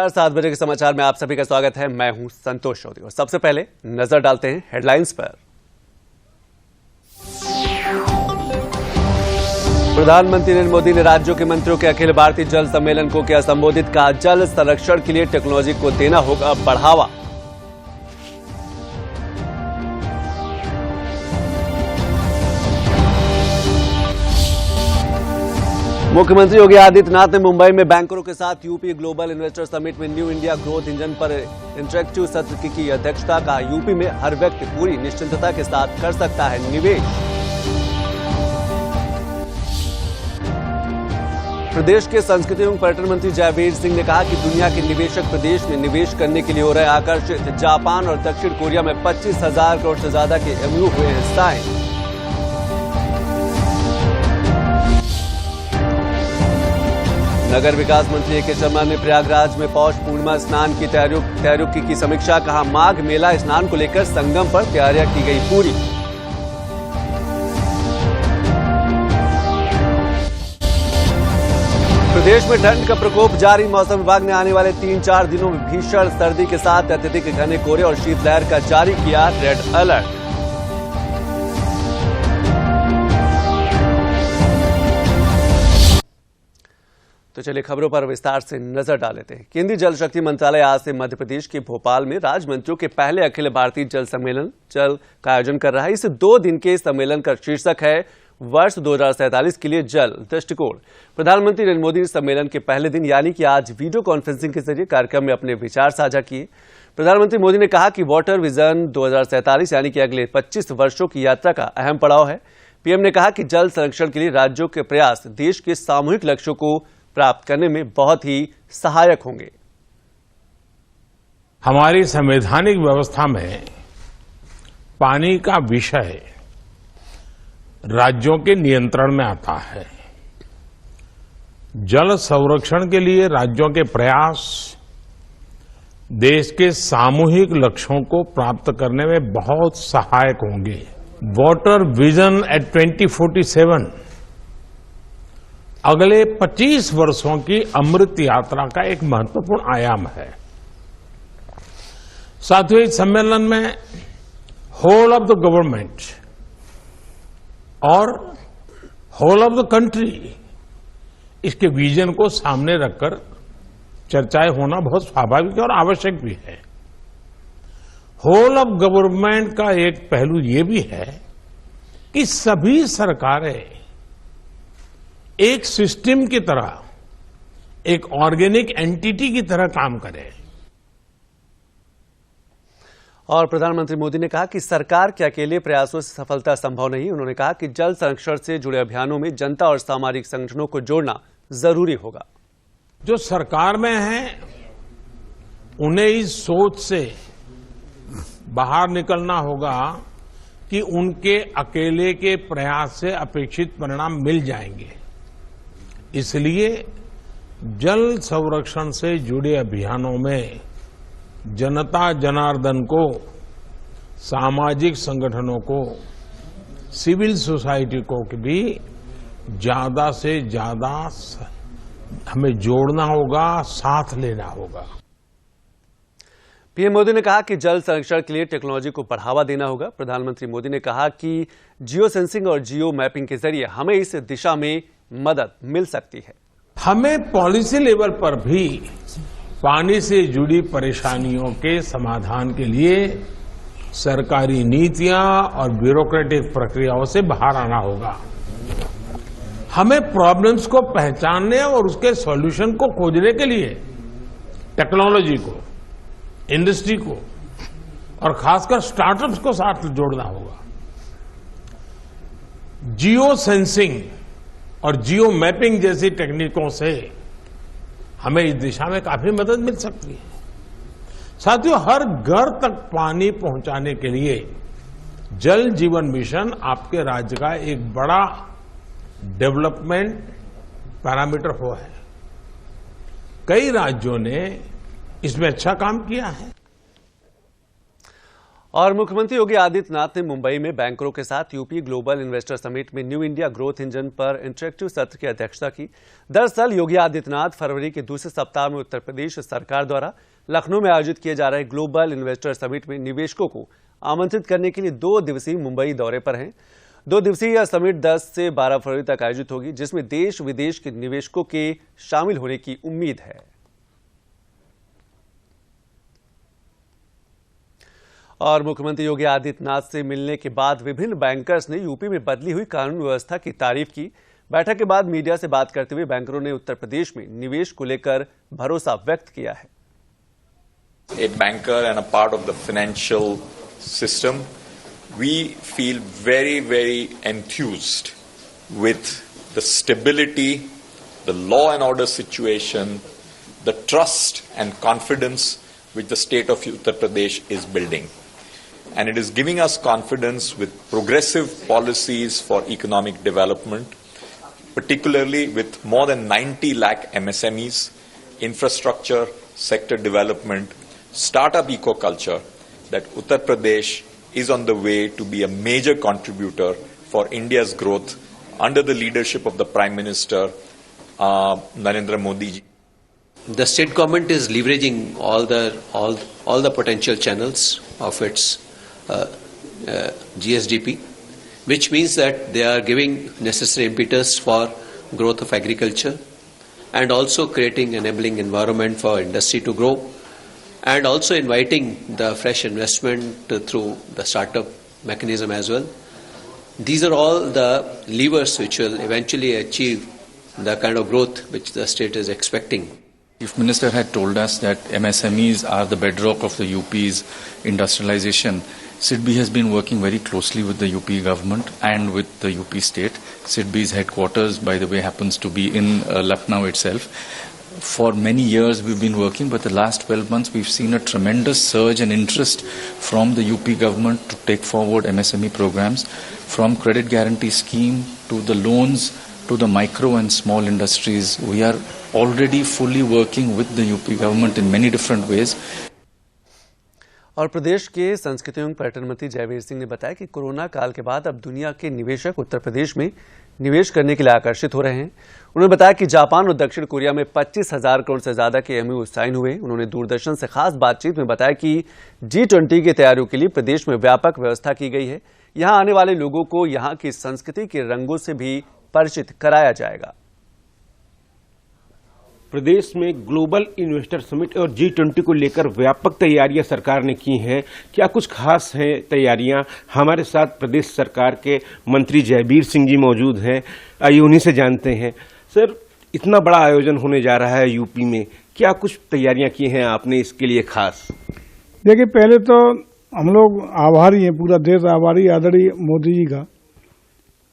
नमस्कार, 7 बजे के समाचार में आप सभी का स्वागत है। मैं हूं संतोष चौधरी और सबसे पहले नजर डालते हैं हेडलाइंस पर। प्रधानमंत्री नरेंद्र मोदी ने राज्यों के मंत्रियों के अखिल भारतीय जल सम्मेलन को किया संबोधित। कहा, जल संरक्षण के लिए टेक्नोलॉजी को देना होगा बढ़ावा। मुख्यमंत्री योगी आदित्यनाथ ने मुंबई में बैंकरों के साथ यूपी ग्लोबल इन्वेस्टर समिट में न्यू इंडिया ग्रोथ इंजन पर इंटरेक्टिव सत्र की अध्यक्षता। कहा, यूपी में हर व्यक्ति पूरी निश्चिंतता के साथ कर सकता है निवेश। प्रदेश के संस्कृति एवं पर्यटन मंत्री जयवीर सिंह ने कहा कि दुनिया के निवेशक प्रदेश में निवेश करने के लिए हो रहे आकर्षित। जापान और दक्षिण कोरिया में 25,000 करोड़ से ज्यादा के एमयू हुए हैं साइन। नगर विकास मंत्री ए के शर्मा ने प्रयागराज में पौष पूर्णिमा स्नान की तैयारियों की समीक्षा। कहा, माघ मेला स्नान को लेकर संगम पर तैयारियां की गई पूरी। प्रदेश में ठंड का प्रकोप जारी। मौसम विभाग ने आने वाले 3-4 दिनों में भीषण सर्दी के साथ अत्यधिक घने कोहरे और शीतलहर का जारी किया रेड अलर्ट। तो चलिए खबरों पर विस्तार से नजर डाल लेते हैं। केंद्रीय जल शक्ति मंत्रालय आज से मध्य प्रदेश के भोपाल में राज्य मंत्रियों के पहले अखिल भारतीय जल सम्मेलन जल का आयोजन कर रहा है। इस 2 दिन के सम्मेलन का शीर्षक है वर्ष 2047 के लिए जल दृष्टिकोण। प्रधानमंत्री नरेंद्र मोदी ने सम्मेलन के पहले दिन यानी कि आज वीडियो कॉन्फ्रेंसिंग के जरिए कार्यक्रम में अपने विचार साझा किए। प्रधानमंत्री मोदी ने कहा कि वाटर विजन 2047 यानी कि अगले 25 वर्षों की यात्रा का अहम पड़ाव है। पीएम ने कहा कि जल संरक्षण के लिए राज्यों के प्रयास देश के सामूहिक लक्ष्यों को प्राप्त करने में बहुत ही सहायक होंगे। हमारी संवैधानिक व्यवस्था में पानी का विषय राज्यों के नियंत्रण में आता है। जल संरक्षण के लिए राज्यों के प्रयास देश के सामूहिक लक्ष्यों को प्राप्त करने में बहुत सहायक होंगे। वाटर विजन एट 2047 अगले 25 वर्षों की अमृत यात्रा का एक महत्वपूर्ण आयाम है। साथियों, इस सम्मेलन में होल ऑफ द गवर्नमेंट और होल ऑफ द कंट्री इसके विजन को सामने रखकर चर्चाएं होना बहुत स्वाभाविक और आवश्यक भी है। होल ऑफ गवर्नमेंट का एक पहलू ये भी है कि सभी सरकारें एक सिस्टम की तरह, एक ऑर्गेनिक एंटिटी की तरह काम करें। और प्रधानमंत्री मोदी ने कहा कि सरकार के अकेले प्रयासों से सफलता संभव नहीं। उन्होंने कहा कि जल संरक्षण से जुड़े अभियानों में जनता और सामाजिक संगठनों को जोड़ना जरूरी होगा। जो सरकार में है उन्हें इस सोच से बाहर निकलना होगा कि उनके अकेले के प्रयास से अपेक्षित परिणाम मिल जाएंगे। इसलिए जल संरक्षण से जुड़े अभियानों में जनता जनार्दन को, सामाजिक संगठनों को, सिविल सोसाइटी को भी ज्यादा से ज्यादा हमें जोड़ना होगा, साथ लेना होगा। पीएम मोदी ने कहा कि जल संरक्षण के लिए टेक्नोलॉजी को बढ़ावा देना होगा। प्रधानमंत्री मोदी ने कहा कि जियो सेंसिंग और जियो मैपिंग के जरिए हमें इस दिशा में मदद मिल सकती है। हमें पॉलिसी लेवल पर भी पानी से जुड़ी परेशानियों के समाधान के लिए सरकारी नीतियां और ब्यूरोक्रेटिक प्रक्रियाओं से बाहर आना होगा। हमें प्रॉब्लम्स को पहचानने और उसके सॉल्यूशन को खोजने के लिए टेक्नोलॉजी को, इंडस्ट्री को और खासकर स्टार्टअप्स को साथ जोड़ना होगा। जियो सेंसिंग और जियो मैपिंग जैसी टेक्निकों से हमें इस दिशा में काफी मदद मिल सकती है। साथियों, हर घर तक पानी पहुंचाने के लिए जल जीवन मिशन आपके राज्य का एक बड़ा डेवलपमेंट पैरामीटर हुआ है। कई राज्यों ने इसमें अच्छा काम किया है। और मुख्यमंत्री योगी आदित्यनाथ ने मुंबई में बैंकरों के साथ यूपी ग्लोबल इन्वेस्टर समिट में न्यू इंडिया ग्रोथ इंजन पर इंटरेक्टिव सत्र की अध्यक्षता की। दरअसल योगी आदित्यनाथ फरवरी के दूसरे सप्ताह में उत्तर प्रदेश सरकार द्वारा लखनऊ में आयोजित किए जा रहे ग्लोबल इन्वेस्टर समिट में निवेशकों को आमंत्रित करने के लिए 2 दिवसीय मुंबई दौरे पर हैं। 2 दिवसीय यह समिट 10 से 12 फरवरी तक आयोजित होगी, जिसमें देश विदेश के निवेशकों के शामिल होने की उम्मीद है। और मुख्यमंत्री योगी आदित्यनाथ से मिलने के बाद विभिन्न बैंकर्स ने यूपी में बदली हुई कानून व्यवस्था की तारीफ की। बैठक के बाद मीडिया से बात करते हुए बैंकरों ने उत्तर प्रदेश में निवेश को लेकर भरोसा व्यक्त किया है। A banker and a part of the financial system, we feel very, very enthused with the stability, the law and order situation, the trust and confidence which the state of Uttar Pradesh is building. And it is giving us confidence with progressive policies for economic development, particularly with more than 90 lakh MSMEs, infrastructure, sector development, startup eco-culture, that Uttar Pradesh is on the way to be a major contributor for India's growth under the leadership of the Prime Minister Narendra Modi ji. The state government is leveraging all the potential channels of its GSDP, which means that they are giving necessary impetus for growth of agriculture and also creating enabling environment for industry to grow, and also inviting the fresh investment through the startup mechanism as well. These are all the levers which will eventually achieve the kind of growth which the state is expecting. Chief Minister had told us that MSMEs are the bedrock of the UP's industrialization. SIDBI has been working very closely with the UP government and with the UP state. SIDBI's headquarters, by the way, happens to be in Lucknow itself. For many years we've been working, but the last 12 months we've seen a tremendous surge in interest from the UP government to take forward MSME programs, from credit guarantee scheme to the loans to the micro and small industries. We are already fully working with the UP government in many different ways. और प्रदेश के संस्कृति एवं पर्यटन मंत्री जयवीर सिंह ने बताया कि corona काल के बाद अब दुनिया के निवेशक उत्तर प्रदेश में निवेश करने के लिए आकर्षित हो रहे हैं। उन्होंने बताया कि जापान और दक्षिण कोरिया में 25,000 करोड़ से ज्यादा के MOU साइन हुए। उन्होंने दूरदर्शन से खास बातचीत में बताया कि G20 की तैयारियों के लिए प्रदेश में व्यापक व्यवस्था की गई है। यहां आने वाले लोगों को यहां की संस्कृति के रंगों से भी परिचित कराया जाएगा। प्रदेश में ग्लोबल इन्वेस्टर समिट और G20 को लेकर व्यापक तैयारियां सरकार ने की हैं। क्या कुछ खास हैं तैयारियां? हमारे साथ प्रदेश सरकार के मंत्री जयवीर सिंह जी मौजूद हैं। आइए उन्हीं से जानते हैं। सर, इतना बड़ा आयोजन होने जा रहा है यूपी में, क्या कुछ तैयारियां की हैं आपने इसके लिए खास? देखिए, पहले तो हम लोग आभारी हैं, पूरा देश आभारी आदरणीय मोदी जी का,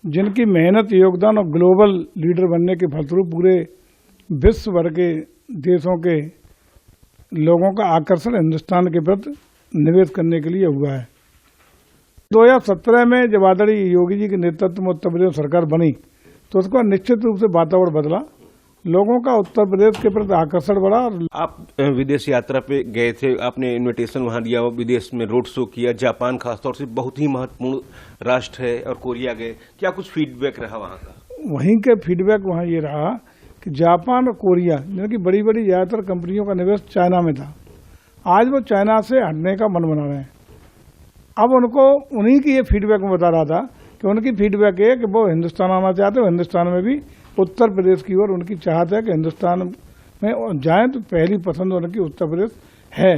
जिनकी मेहनत, योगदान और ग्लोबल लीडर बनने के फलस्वरूप पूरे विश्व भर के देशों के लोगों का आकर्षण हिंदुस्तान के प्रति निवेश करने के लिए हुआ है। 2017 में जब आदरणीय योगी जी के नेतृत्व में उत्तर प्रदेश सरकार बनी तो उसका निश्चित रूप से वातावरण बदला, लोगों का उत्तर प्रदेश के प्रति आकर्षण बढ़ा। आप विदेश यात्रा पे गए थे, आपने इनविटेशन वहां दिया, विदेश में रोड शो किया, जापान खासतौर से बहुत ही महत्वपूर्ण राष्ट्र है, और कोरिया गए, क्या कुछ फीडबैक रहा वहां का? वहीं के फीडबैक वहां ये रहा कि जापान और कोरिया, जिनकी बड़ी बड़ी ज्यादातर कंपनियों का निवेश चाइना में था, आज वो चाइना से हटने का मन बना रहे हैं। अब उनको उन्हीं की ये फीडबैक में बता रहा था कि उनकी फीडबैक है कि वो हिंदुस्तान आना चाहते हो, हिंदुस्तान में भी उत्तर प्रदेश की ओर उनकी चाहत है कि हिंदुस्तान में जाएं, तो पहली पसंद उनकी उत्तर प्रदेश है।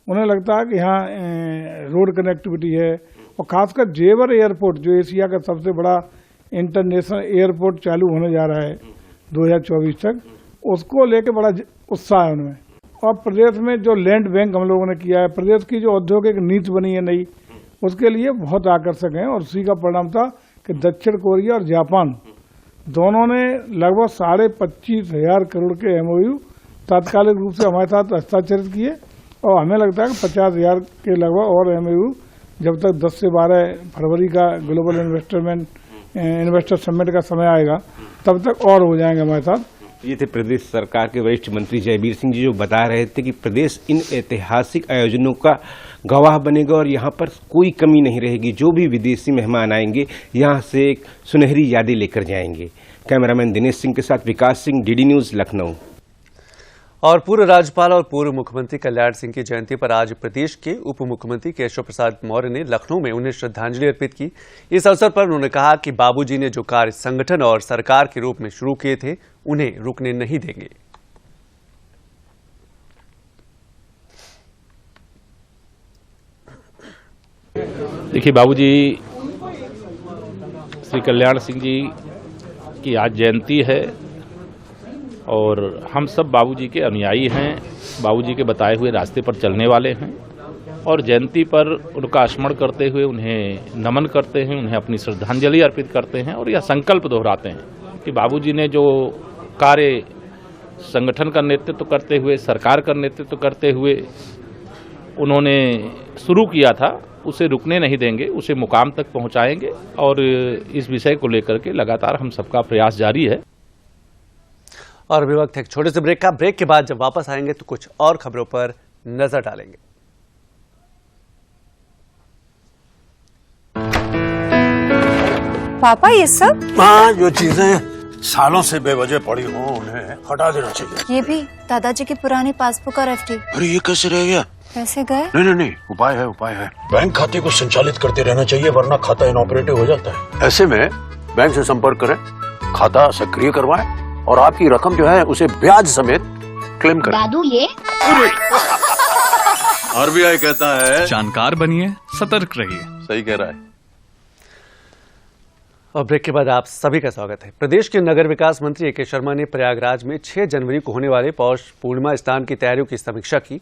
उन्हें लगता है कि यहाँ रोड कनेक्टिविटी है, और खासकर जेवर एयरपोर्ट जो एशिया का सबसे बड़ा इंटरनेशनल एयरपोर्ट चालू होने जा रहा है 2024 तक, उसको लेके बड़ा उत्साह है उनमें। और प्रदेश में जो लैंड बैंक हम लोगों ने किया है, प्रदेश की जो औद्योगिक नीति बनी है नई, उसके लिए बहुत आकर्षक है। और उसी का परिणाम था कि दक्षिण कोरिया और जापान दोनों ने लगभग 25,500 करोड़ के MOU तात्कालिक रूप से हमारे साथ हस्ताक्षरित किए, और हमें लगता है कि 50,000 के लगभग और MOU जब तक 10 से 12 फरवरी का ग्लोबल इन्वेस्टर समिट का समय आएगा तब तक और हो जाएंगे हमारे साथ। ये थे प्रदेश सरकार के वरिष्ठ मंत्री जयवीर सिंह जी, जो बता रहे थे कि प्रदेश इन ऐतिहासिक आयोजनों का गवाह बनेगा और यहाँ पर कोई कमी नहीं रहेगी। जो भी विदेशी मेहमान आएंगे यहाँ से एक सुनहरी यादें लेकर जाएंगे। कैमरामैन दिनेश सिंह के साथ विकास सिंह, डीडी न्यूज, लखनऊ। और पूर्व राज्यपाल और पूर्व मुख्यमंत्री कल्याण सिंह की जयंती पर आज प्रदेश के उप मुख्यमंत्री केशव प्रसाद मौर्य ने लखनऊ में उन्हें श्रद्धांजलि अर्पित की। इस अवसर पर उन्होंने कहा कि बाबूजी ने जो कार्य संगठन और सरकार के रूप में शुरू किए थे, उन्हें रुकने नहीं देंगे। देखिए, बाबूजी श्री कल्याण सिंह जी की आज जयंती है और हम सब बाबूजी के अनुयायी हैं, बाबूजी के बताए हुए रास्ते पर चलने वाले हैं और जयंती पर उनका स्मरण करते हुए उन्हें नमन करते हैं, उन्हें अपनी श्रद्धांजलि अर्पित करते हैं और यह संकल्प दोहराते हैं कि बाबूजी ने जो कार्य संगठन का नेतृत्व करते हुए, सरकार का नेतृत्व करते हुए उन्होंने शुरू किया था, उसे रुकने नहीं देंगे, उसे मुकाम तक पहुंचाएंगे और इस विषय को लेकर के लगातार हम सबका प्रयास जारी है। और अभी वक्त है एक छोटे से ब्रेक का। ब्रेक के बाद जब वापस आएंगे तो कुछ और खबरों पर नजर डालेंगे। पापा, ये सब? हाँ, जो चीजें सालों से बेवजह पड़ी हो उन्हें हटा देना चाहिए। ये भी दादाजी की पुरानी पासबुक और एफडी। अरे ये कैसे रह गया? पैसे गए? नहीं, उपाय है। बैंक खाते को संचालित करते रहना चाहिए, वरना खाता इनऑपरेटिव हो जाता है। ऐसे में बैंक से संपर्क करें, खाता सक्रिय करवाएं और आपकी रकम जो है उसे ब्याज समेत क्लेम करें। दादू, ये आरबीआई कहता है जानकार बनिए, सतर्क रहिए। सही कह रहा है। और ब्रेक के बाद आप सभी का स्वागत है। प्रदेश के नगर विकास मंत्री ए.के. शर्मा ने प्रयागराज में 6 जनवरी को होने वाले पौष पूर्णिमा स्नान की तैयारियों की समीक्षा की।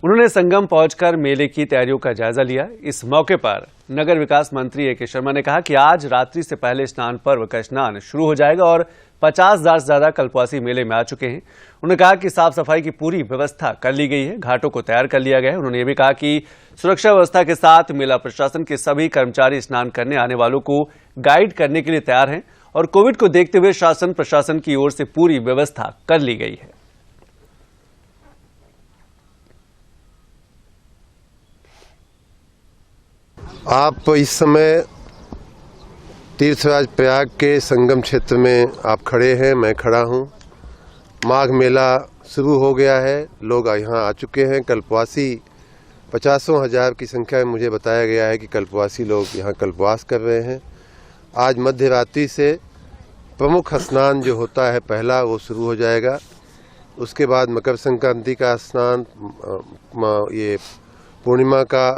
उन्होंने संगम पहुंचकर मेले की तैयारियों का जायजा लिया। इस मौके पर नगर विकास मंत्री ए.के. शर्मा ने कहा कि आज रात्रि से पहले स्नान पर्व का स्नान शुरू हो जाएगा और 50,000 से ज्यादा कल्पवासी मेले में आ चुके हैं। उन्होंने कहा कि साफ सफाई की पूरी व्यवस्था कर ली गई है, घाटों को तैयार कर लिया गया है। उन्होंने ये भी कहा कि सुरक्षा व्यवस्था के साथ मेला प्रशासन के सभी कर्मचारी स्नान करने आने वालों को गाइड करने के लिए तैयार हैं और कोविड को देखते हुए शासन प्रशासन की ओर से पूरी व्यवस्था कर ली गई है। आप इस समय तीर्थराज प्रयाग के संगम क्षेत्र में आप खड़े हैं, मैं खड़ा हूं। माघ मेला शुरू हो गया है, लोग यहाँ आ चुके हैं। कल्पवासी 50,000 की संख्या में मुझे बताया गया है कि कल्पवासी लोग यहाँ कल्पवास कर रहे हैं। आज मध्य रात्रि से प्रमुख स्नान जो होता है पहला, वो शुरू हो जाएगा। उसके बाद मकर संक्रांति का स्नान, ये पूर्णिमा का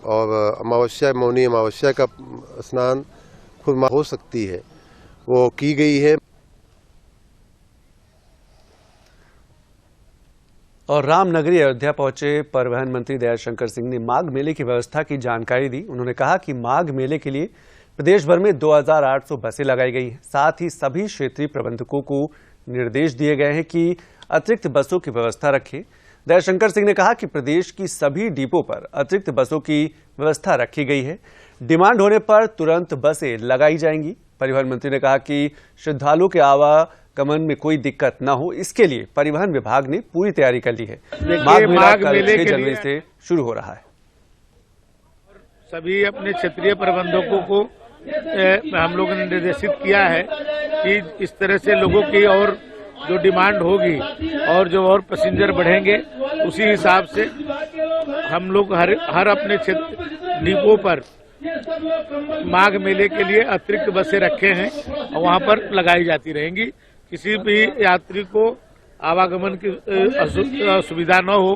और अमावस्या, मौनी अमावस्या का स्नान खुद हो सकती है, वो की गई है। और रामनगरी अयोध्या पहुंचे परिवहन मंत्री दयाशंकर सिंह ने माघ मेले की व्यवस्था की जानकारी दी। उन्होंने कहा कि माघ मेले के लिए प्रदेश भर में 2,800 बसें लगाई गई हैं। साथ ही सभी क्षेत्रीय प्रबंधकों को निर्देश दिए गए हैं कि अतिरिक्त बसों की व्यवस्था रखें। दयाशंकर सिंह ने कहा कि प्रदेश की सभी डिपो पर अतिरिक्त बसों की व्यवस्था रखी गई है। डिमांड होने पर तुरंत बसें लगाई जाएंगी। परिवहन मंत्री ने कहा कि श्रद्धालुओं के आवागमन में कोई दिक्कत न हो, इसके लिए परिवहन विभाग ने पूरी तैयारी कर ली है। माघ मेला कल 6 जनवरी से शुरू हो रहा है। सभी अपने क्षेत्रीय प्रबंधकों को हम लोगों ने निर्देशित किया है कि इस तरह से लोगों की और जो डिमांड होगी और जो और पैसेंजर बढ़ेंगे, उसी हिसाब से हम लोग हर अपने क्षेत्र डिपो पर माघ मेले के लिए अतिरिक्त बसें रखे हैं और वहां पर लगाई जाती रहेंगी। किसी भी यात्री को आवागमन की असुविधा न हो,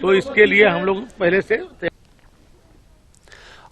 तो इसके लिए हम लोग पहले से।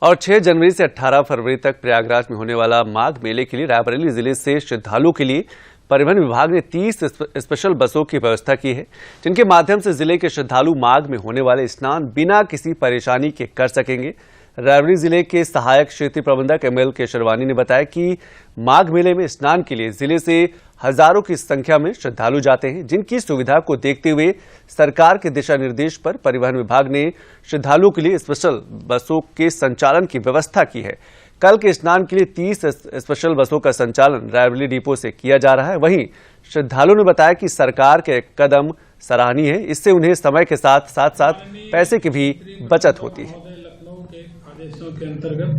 और 6 जनवरी से 18 फरवरी तक प्रयागराज में होने वाला माघ मेले के लिए रायबरेली जिले से श्रद्धालुओं के लिए परिवहन विभाग ने 30 स्पेशल बसों की व्यवस्था की है, जिनके माध्यम से जिले के श्रद्धालु माघ में होने वाले स्नान बिना किसी परेशानी के कर सकेंगे। रायबरेली जिले के सहायक क्षेत्रीय प्रबंधक एमएल केशरवानी ने बताया कि माघ मेले में स्नान के लिए जिले से हजारों की संख्या में श्रद्धालु जाते हैं, जिनकी सुविधा को देखते हुए सरकार के दिशा निर्देश पर परिवहन विभाग ने श्रद्धालुओं के लिए स्पेशल बसों के संचालन की व्यवस्था की है। कल के स्नान के लिए 30 स्पेशल बसों का संचालन रायबरेली डिपो से किया जा रहा है। वहीं श्रद्धालुओं ने बताया कि सरकार के कदम सराहनीय है, इससे उन्हें समय के साथ साथ पैसे की भी बचत होती है। लखनऊ के आदेशों के अंतर्गत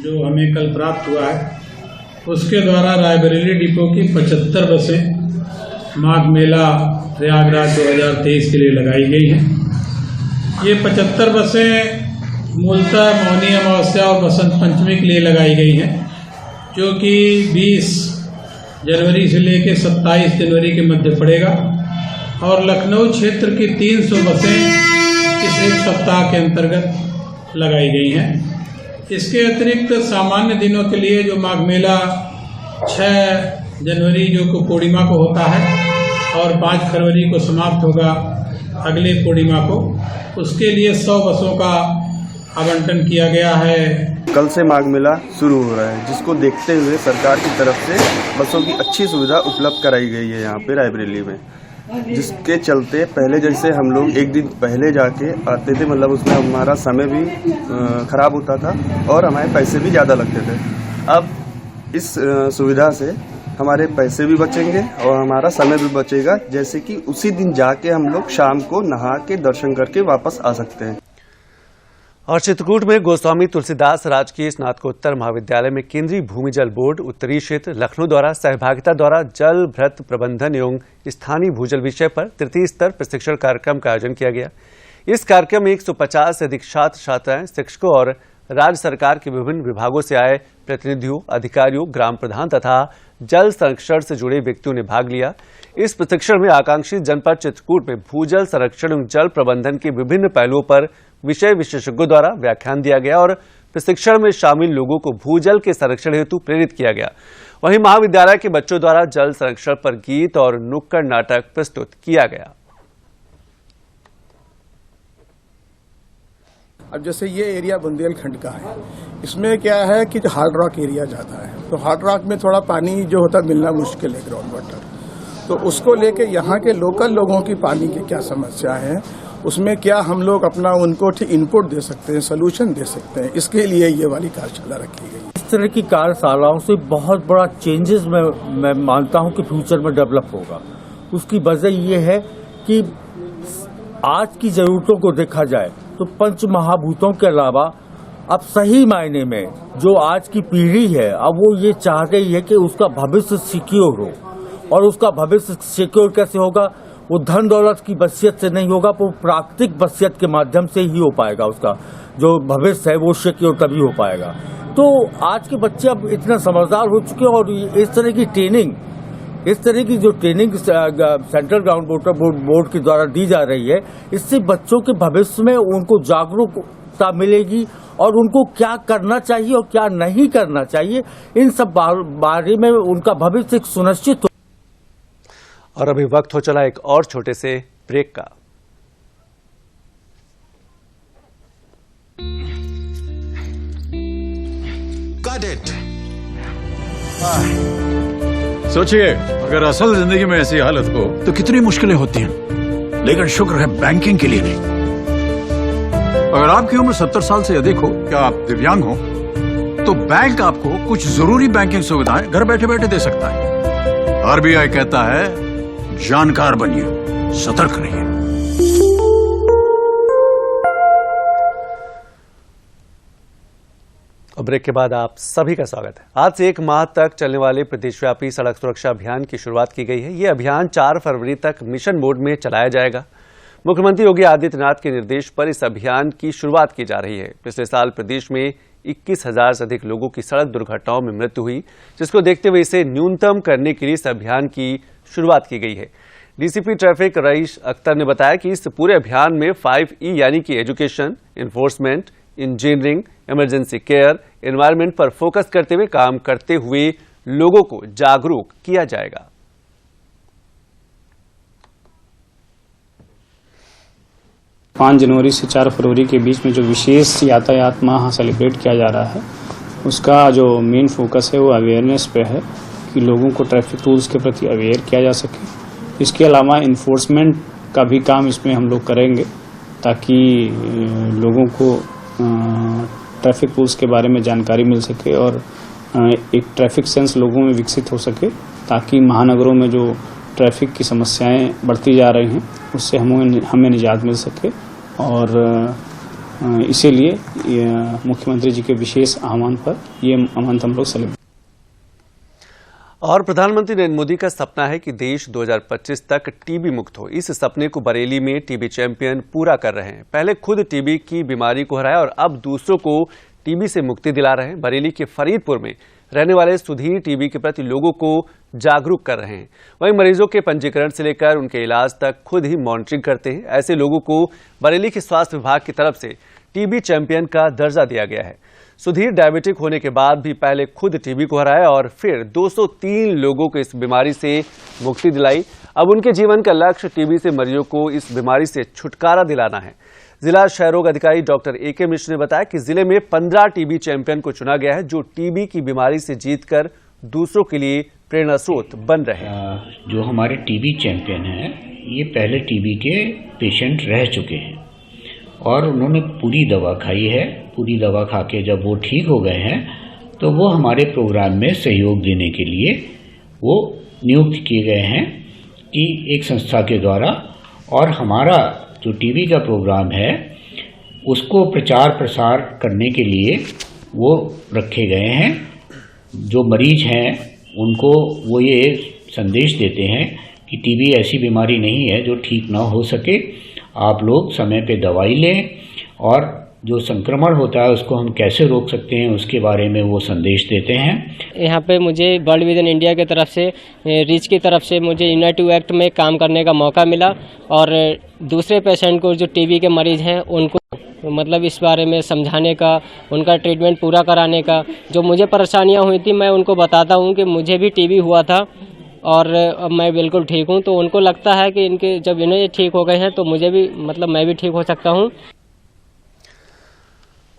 जो हमें कल प्राप्त हुआ है, उसके द्वारा रायबरेली डिपो की 75 बसें माघ मेला प्रयागराज 2023 के लिए लगाई गई हैं। ये 75 बसें मूलतः मौनी अमावस्या और बसंत पंचमी के लिए लगाई गई हैं, जो कि 20 जनवरी से लेकर 27 जनवरी के मध्य पड़ेगा, और लखनऊ क्षेत्र की 300 बसें इस एक सप्ताह के अंतर्गत लगाई गई हैं। इसके अतिरिक्त सामान्य दिनों के लिए जो माघ मेला 6 जनवरी जो को पूर्णिमा को होता है और 5 फरवरी को समाप्त होगा अगले पूर्णिमा को, उसके लिए 100 बसों का आवंटन किया गया है। कल से माघ मेला शुरू हो रहा है, जिसको देखते हुए सरकार की तरफ से बसों की अच्छी सुविधा उपलब्ध कराई गई है यहाँ पे रायबरेली में, जिसके चलते पहले जैसे हम लोग एक दिन पहले जाके आते थे, मतलब उसमें हमारा समय भी खराब होता था और हमारे पैसे भी ज़्यादा लगते थे। अब इस सुविधा से हमारे पैसे भी बचेंगे और हमारा समय भी बचेगा, जैसे कि उसी दिन जाके हम लोग शाम को नहा के दर्शन करके वापस आ सकते हैं। और चित्रकूट में गोस्वामी तुलसीदास राजकीय स्नातकोत्तर महाविद्यालय में केंद्रीय भूमि जल बोर्ड उत्तरी क्षेत्र लखनऊ द्वारा सहभागिता द्वारा जल भ्रत प्रबंधन एवं स्थानीय भूजल विषय पर तृतीय स्तर प्रशिक्षण कार्यक्रम का आयोजन किया गया। इस कार्यक्रम में 150 से अधिक छात्र छात्राएं, शिक्षकों और राज्य सरकार के विभिन्न विभागों से आए प्रतिनिधियों, अधिकारियों, ग्राम प्रधान तथा जल संरक्षण से जुड़े व्यक्तियों ने भाग लिया। इस प्रशिक्षण में आकांक्षी जनपद चित्रकूट में भूजल संरक्षण एवं जल प्रबंधन के विभिन्न पहलुओं पर विषय विशेषज्ञों द्वारा व्याख्यान दिया गया और प्रशिक्षण में शामिल लोगों को भूजल के संरक्षण हेतु प्रेरित किया गया। वहीं महाविद्यालय के बच्चों द्वारा जल संरक्षण पर गीत और नुक्कड़ नाटक प्रस्तुत किया गया। अब जैसे ये एरिया बुंदेलखंड का है, इसमें क्या है कि जो हार्ड रॉक एरिया ज़्यादा है, तो हार्ड रॉक में थोड़ा पानी जो होता है मिलना मुश्किल है, ग्राउंड वाटर। तो उसको लेके यहाँ के लोकल लोगों की पानी की क्या समस्या है, उसमें क्या हम लोग अपना उनको इनपुट दे सकते हैं, सोल्यूशन दे सकते हैं, इसके लिए ये वाली कार्यशाला रखी गई। इस तरह की कार्यशालाओं से बहुत बड़ा चेंजेस मैं मानता हूँ कि फ्यूचर में डेवलप होगा। उसकी वजह ये है कि आज की जरूरतों को देखा जाए तो पंच महाभूतों के अलावा अब सही मायने में जो आज की पीढ़ी है, अब वो ये चाह रही है कि उसका भविष्य सिक्योर हो। और उसका भविष्य सिक्योर कैसे होगा? वो धन दौलत की बसियत से नहीं होगा, वो प्राकृतिक बसियत के माध्यम से ही हो पाएगा। उसका जो भविष्य है वो सिक्योर तभी हो पाएगा। तो आज के बच्चे अब इतना समझदार हो चुके हैं और इस तरह की जो training central ground water board के द्वारा दी जा रही है, इससे बच्चों के भविष्य में उनको जागरूकता मिलेगी और उनको क्या करना चाहिए और क्या नहीं करना चाहिए, इन सब बारे में उनका भविष्य सुनिश्चित हो। और अभी वक्त हो चला एक और छोटे से ब्रेक का। सोचिए, अगर असल जिंदगी में ऐसी हालत हो तो कितनी मुश्किलें होती हैं, लेकिन शुक्र है बैंकिंग के लिए नहीं। अगर आपकी उम्र 70 साल से अधिक हो या आप दिव्यांग हो, तो बैंक आपको कुछ जरूरी बैंकिंग सुविधाएं घर बैठे बैठे दे सकता है। आरबीआई कहता है, जानकार बनिए, सतर्क रहिए। ब्रेक के बाद आप सभी का स्वागत है। आज से 1 माह तक चलने वाले प्रदेशव्यापी सड़क सुरक्षा अभियान की शुरुआत की गई है। ये अभियान 4 फरवरी तक मिशन मोड में चलाया जाएगा। मुख्यमंत्री योगी आदित्यनाथ के निर्देश पर इस अभियान की शुरुआत की जा रही है। पिछले साल प्रदेश में 21,000 से अधिक लोगों की सड़क दुर्घटनाओं में मृत्यु हुई, जिसको देखते हुए इसे न्यूनतम करने के लिए इस अभियान की शुरुआत की गई है। डीसीपी ट्रैफिक रईस अख्तर ने बताया कि इस पूरे अभियान में 5E यानी कि education, enforcement, engineering, emergency care, environment पर फोकस करते हुए काम करते हुए लोगों को जागरूक किया जाएगा। 5 जनवरी से 4 फरवरी के बीच में जो विशेष यातायात माह सेलिब्रेट किया जा रहा है, उसका जो मेन फोकस है वो अवेयरनेस पे है कि लोगों को ट्रैफिक रूल्स के प्रति अवेयर किया जा सके। इसके अलावा इन्फोर्समेंट का भी काम इसमें हम लोग करेंगे ताकि लोगों को ट्रैफिक रूल्स के बारे में जानकारी मिल सके और एक ट्रैफिक सेंस लोगों में विकसित हो सके, ताकि महानगरों में जो ट्रैफिक की समस्याएं बढ़ती जा रही हैं उससे हमें निजात मिल सके। और इसीलिए मुख्यमंत्री जी के विशेष आह्वान पर ये मंथ हम लोग सेलिब्रेट। और प्रधानमंत्री नरेंद्र मोदी का सपना है कि देश 2025 तक टीबी मुक्त हो। इस सपने को बरेली में टीबी चैंपियन पूरा कर रहे हैं। पहले खुद टीबी की बीमारी को हराया और अब दूसरों को टीबी से मुक्ति दिला रहे हैं। बरेली के फरीदपुर में रहने वाले सुधीर टीबी के प्रति लोगों को जागरूक कर रहे हैं। वहीं मरीजों के पंजीकरण से लेकर उनके इलाज तक खुद ही मॉनिटरिंग करते हैं। ऐसे लोगों को बरेली के स्वास्थ्य विभाग की तरफ से टीबी चैंपियन का दर्जा दिया गया है। सुधीर डायबिटिक होने के बाद भी पहले खुद टीबी को हराया और फिर 203 लोगों को इस बीमारी से मुक्ति दिलाई। अब उनके जीवन का लक्ष्य टीबी से मरीजों को इस बीमारी से छुटकारा दिलाना है। जिला क्षय रोग अधिकारी डॉक्टर ए.के. मिश्र ने बताया कि जिले में 15 टीबी चैंपियन को चुना गया है, जो टीबी की बीमारी से जीतकर दूसरों के लिए प्रेरणा स्रोत बन रहे हैं। जो हमारे टीबी चैंपियन हैं, ये पहले टीबी के पेशेंट रह चुके हैं और उन्होंने पूरी दवा खाई है। पूरी दवा खा के जब वो ठीक हो गए हैं तो वो हमारे प्रोग्राम में सहयोग देने के लिए वो नियुक्त किए गए हैं कि एक संस्था के द्वारा, और हमारा जो टीबी का प्रोग्राम है उसको प्रचार प्रसार करने के लिए वो रखे गए हैं। जो मरीज हैं उनको वो ये संदेश देते हैं कि टीबी ऐसी बीमारी नहीं है जो ठीक ना हो सके। आप लोग समय पे दवाई लें और जो संक्रमण होता है उसको हम कैसे रोक सकते हैं उसके बारे में वो संदेश देते हैं। यहाँ पे मुझे वर्ल्ड विजन इंडिया की तरफ से, रीच की तरफ से मुझे यूनाइटेड एक्ट में काम करने का मौका मिला और दूसरे पेशेंट को जो टीबी के मरीज हैं उनको मतलब इस बारे में समझाने का, उनका ट्रीटमेंट पूरा कराने का। जो मुझे परेशानियाँ हुई थी मैं उनको बताता हूँ कि मुझे भी टीबी हुआ था और अब मैं बिल्कुल ठीक हूँ। तो उनको लगता है कि इनके जब इन्हें ठीक हो गए हैं तो मुझे भी मतलब मैं भी ठीक हो सकता हूँ।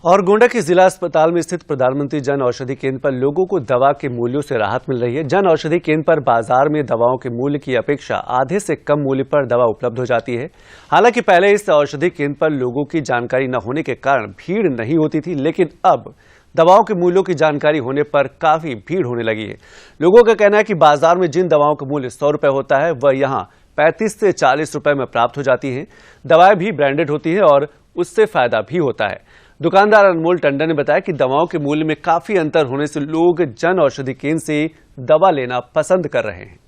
और गोंडा के जिला अस्पताल में स्थित प्रधानमंत्री जन औषधि केंद्र पर लोगों को दवा के मूल्यों से राहत मिल रही है। जन औषधि केंद्र पर बाजार में दवाओं के मूल्य की अपेक्षा आधे से कम मूल्य पर दवा उपलब्ध हो जाती है। हालांकि पहले इस औषधि केंद्र पर लोगों की जानकारी न होने के कारण भीड़ नहीं होती थी, लेकिन अब दवाओं के मूल्यों की जानकारी होने पर काफी भीड़ होने लगी है। लोगों का कहना है कि बाजार में जिन दवाओं का मूल्य 100 रुपए होता है वह यहाँ 35 से 40 रुपए में प्राप्त हो जाती हैं। दवाएं भी ब्रांडेड होती है और उससे फायदा भी होता है। दुकानदार अनमोल टंडन ने बताया कि दवाओं के मूल्य में काफी अंतर होने से लोग जन औषधि केंद्र से दवा लेना पसंद कर रहे हैं।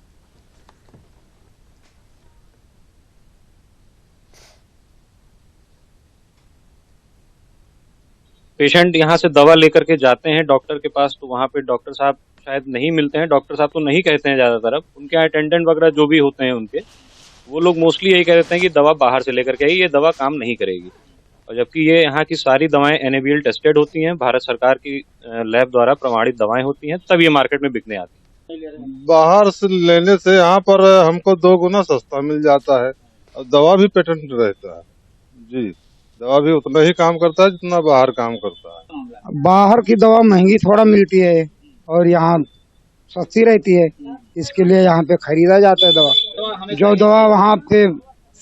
पेशेंट यहाँ से दवा लेकर के जाते हैं डॉक्टर के पास, तो वहाँ पे डॉक्टर साहब शायद नहीं मिलते हैं। डॉक्टर साहब तो नहीं कहते हैं ज्यादातर, अब उनके यहाँ अटेंडेंट वगैरह जो भी होते हैं उनके, वो लोग मोस्टली यही कह देते हैं कि दवा बाहर से लेकर के आइए, ये दवा काम नहीं करेगी। और जबकि ये यहाँ की सारी दवाएं NABL टेस्टेड होती हैं, भारत सरकार की लैब द्वारा प्रमाणित दवाएं होती हैं, तब ये मार्केट में बिकने आती हैं। बाहर से लेने से यहाँ पर हमको 2 गुना सस्ता मिल जाता है और दवा भी पेटेंट रहता है। जी, दवा भी उतना ही काम करता है जितना बाहर काम करता है। बाहर की दवा महंगी थोड़ा मिलती है और यहाँ सस्ती रहती है, इसके लिए यहाँ पे खरीदा जाता है दवा। जो दवा वहाँ पे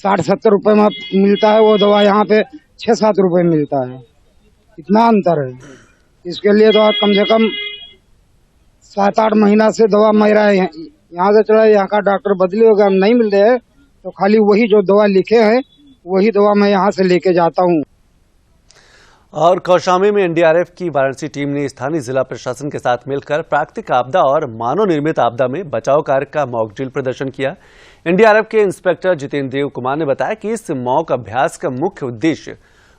60-70 रुपए में मिलता है वो दवा यहाँ पे 6-7 रुपए मिलता है। इतना अंतर है। इसके लिए तो कम से कम 7-8 महीना से दवा मेरा यहाँ से चला, यहाँ का डॉक्टर बदली हो गया, नहीं मिलते है तो खाली वही जो दवा लिखे हैं वही दवा मैं यहाँ से लेके जाता हूँ। और कौशाम्बी में NDRF की वाराणसी टीम ने स्थानीय जिला प्रशासन के साथ मिलकर प्राकृतिक आपदा और मानव निर्मित आपदा में बचाव कार्य का मॉक ड्रिल प्रदर्शन किया। NDRF के इंस्पेक्टर जितेंद्र देव कुमार ने बताया कि इस मॉक अभ्यास का मुख्य उद्देश्य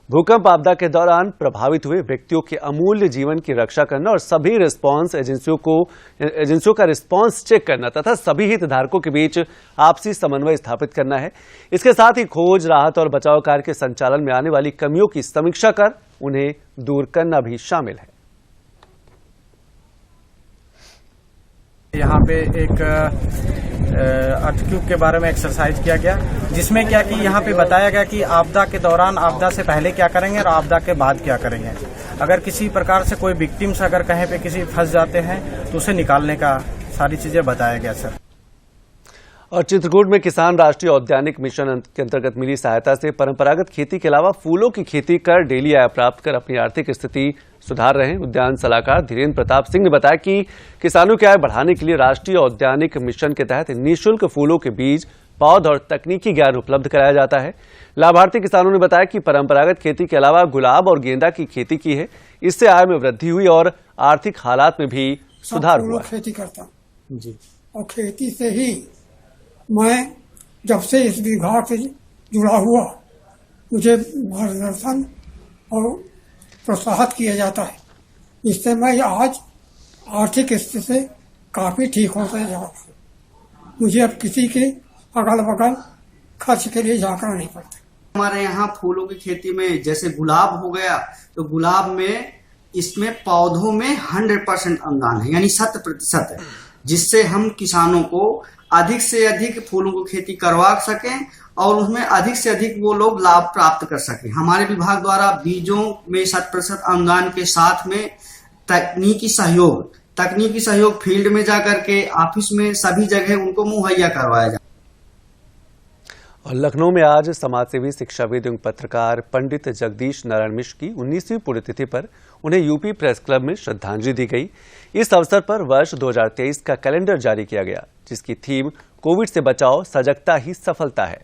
भूकंप आपदा के दौरान प्रभावित हुए व्यक्तियों के अमूल्य जीवन की रक्षा करना और सभी रिस्पांस एजेंसियों का रिस्पांस चेक करना तथा सभी हितधारकों के बीच आपसी समन्वय स्थापित करना है। इसके साथ ही खोज, राहत और बचाव कार्य के संचालन में आने वाली कमियों की समीक्षा कर उन्हें दूर करना भी शामिल है। यहाँ पे एक अर्थक्यूब के बारे में एक्सरसाइज किया गया, जिसमें क्या कि यहाँ पे बताया गया कि आपदा के दौरान, आपदा से पहले क्या करेंगे और आपदा के बाद क्या करेंगे। अगर किसी प्रकार से कोई विक्टिम्स अगर कहीं पे किसी फंस जाते हैं तो उसे निकालने का सारी चीजें बताया गया सर। और चित्रकूट में किसान राष्ट्रीय औद्यानिक मिशन के अंतर्गत मिली सहायता से परंपरागत खेती के अलावा फूलों की खेती कर डेली आय प्राप्त कर अपनी आर्थिक स्थिति सुधार रहे हैं। उद्यान सलाहकार धीरेन्द्र प्रताप सिंह ने बताया कि किसानों की आय बढ़ाने के लिए राष्ट्रीय औद्यानिक मिशन के तहत निःशुल्क फूलों के बीज, पौध और तकनीकी ज्ञान उपलब्ध कराया जाता है। लाभार्थी किसानों ने बताया कि परंपरागत खेती के अलावा गुलाब और गेंदा की खेती की है, इससे आय में वृद्धि हुई और आर्थिक हालात में भी सुधार हुआ। खेती करता जी, और खेती से ही मैं जब से इस विभाग से जुड़ा हुआ, मुझे मार्गदर्शन और प्रोत्साहित किया जाता है, इससे मैं आज आर्थिक स्थिति से काफी ठीक होता जा रहा हूँ। मुझे अब किसी के अगल बगल खर्च के लिए जाकर नहीं पड़ता। हमारे यहाँ फूलों की खेती में जैसे गुलाब हो गया, तो गुलाब में इसमें पौधों में 100% अनुदान है, यानी 100% है, जिससे हम किसानों को अधिक से अधिक फूलों की खेती करवा सकें और उसमें अधिक से अधिक वो लोग लाभ प्राप्त कर सकें। हमारे विभाग द्वारा बीजों में 100% अनुदान के साथ में तकनीकी सहयोग फील्ड में जाकर के ऑफिस में सभी जगह उनको मुहैया करवाया जाए। और लखनऊ में आज समाजसेवी, शिक्षाविद एवं पत्रकार पंडित जगदीश नारायण मिश्र की 19वीं पुण्यतिथि पर उन्हें यूपी प्रेस क्लब में श्रद्धांजलि दी गई। इस अवसर पर वर्ष 2023 का कैलेंडर जारी किया गया, जिसकी थीम कोविड से बचाओ, सजगता ही सफलता है।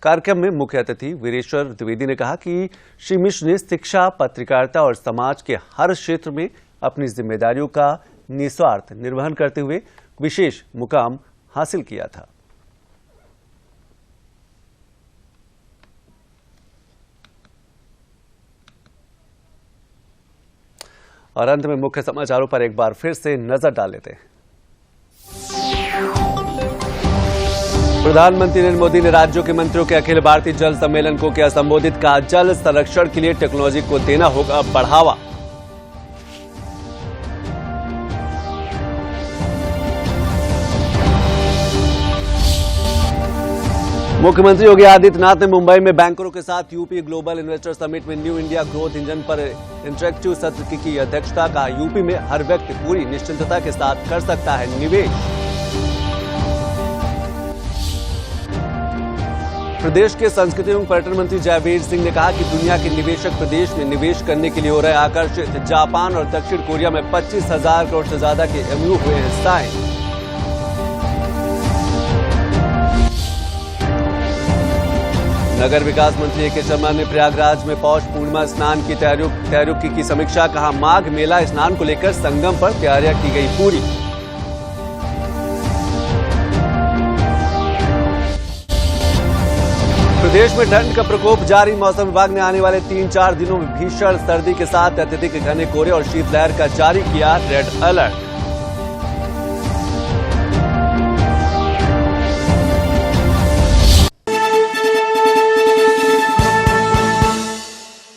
कार्यक्रम में मुख्य अतिथि वीरेश्वर द्विवेदी ने कहा कि श्री मिश्र ने शिक्षा, पत्रकारिता और समाज के हर क्षेत्र में अपनी जिम्मेदारियों का निस्वार्थ निर्वहन करते हुए विशेष मुकाम हासिल किया था। और अंत में मुख्य समाचारों पर एक बार फिर से नजर डाल लेते हैं। प्रधानमंत्री नरेंद्र मोदी ने राज्यों के मंत्रियों के अखिल भारतीय जल सम्मेलन को किया संबोधित, कहा जल संरक्षण के लिए टेक्नोलॉजी को देना होगा बढ़ावा। मुख्यमंत्री योगी आदित्यनाथ ने मुंबई में बैंकरों के साथ यूपी ग्लोबल इन्वेस्टर समिट में न्यू इंडिया ग्रोथ इंजन पर इंटरेक्टिव सत्र की अध्यक्षता। का यूपी में हर व्यक्ति पूरी निश्चिंतता के साथ कर सकता है निवेश। प्रदेश के संस्कृति एवं पर्यटन मंत्री जयवीर सिंह ने कहा कि दुनिया के निवेशक प्रदेश में निवेश करने के लिए हो रहे आकर्षित। जापान और दक्षिण कोरिया में 25,000 करोड़ से ज्यादा के एमयू हुए हैं साइन। नगर विकास मंत्री ए.के. शर्मा ने प्रयागराज में पौष पूर्णिमा स्नान की तैयारियों की समीक्षा। कहा माघ मेला स्नान को लेकर संगम पर तैयारियां की गई पूरी। प्रदेश में ठंड का प्रकोप जारी। मौसम विभाग ने आने वाले 3-4 दिनों में भीषण सर्दी के साथ अत्यधिक घने कोहरे और शीतलहर का जारी किया रेड अलर्ट।